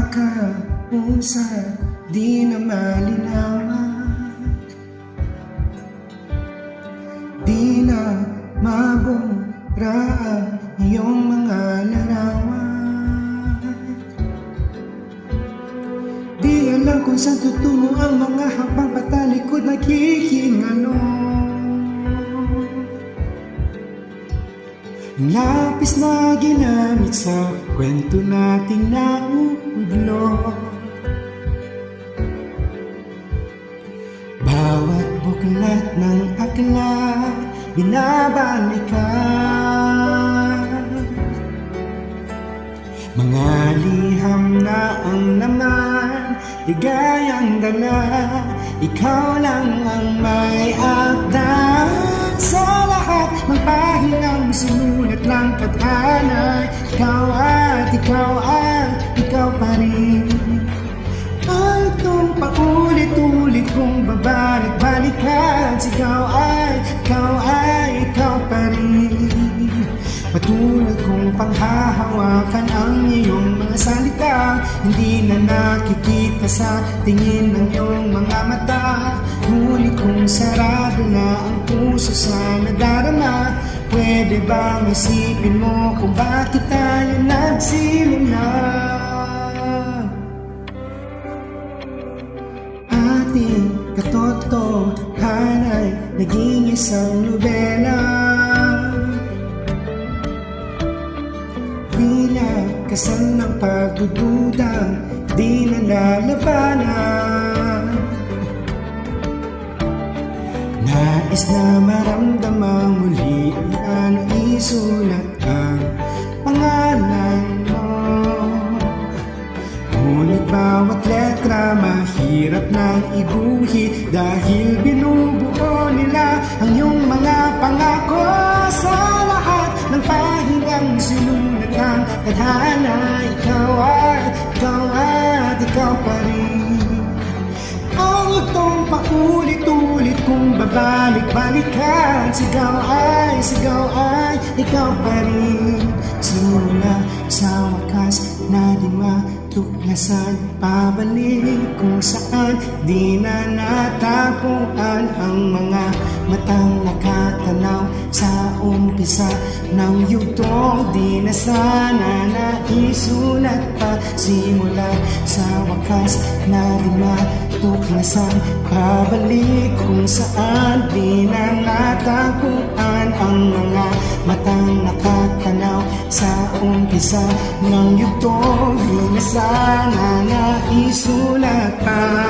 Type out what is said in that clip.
makausap, di na malinawan, di na mabura ang iyong mga larawan. Di alam kung saan tutungo ang mga habang patalikod naghihingalo. Lapis na ginamit sa kwento nating nauudlo. Bawat buklat ng aklat binabalikan, mga liham na ang laman, ligayang dala. Ikaw lang ang may akda sa lahat ng pahingang sinulat ng tadhana. Ikaw at ikaw pa rin. Ang itong paulit-ulit kong babalik-balikan. Ikaw ay ikaw pa rin. Patuloy kong panghahawakan ang iyong mga salita. Hindi na nakikita sa tingin ng iyong mga mata. Ngunit kung sarado na ang puso sa nadarama, pwede bang isipin mo kung bakit tayo nagsimula? Ating katotohanay naging isang nobela. Pinakasan ng pagdududang di na lalabanan. Nais na maramdamang muli ang isulat ang pangalan mo. Ngunit bawat letra mahirap nang iguhit, dahil binubuo nila ang iyong mga pangako. Sa lahat ng pahingang sinulat ang tadhana. Ikaw at ikaw pa rin. Ang itong paulit-ulit kong babalik-balikan. Sigaw ay ikaw pa rin. Simula sa wakas na di matuklasan, pabalik kung saan di na natapuan ang mga matang nakatanaw sa umpisa ng yugtong. Di na sana naisulat pa. Simula sa wakas na di matuklasan, pabalik kung saan di na natagpuan ang mga matang nakatanaw sa umpisa ng yugtong. Di na sana naisulat pa.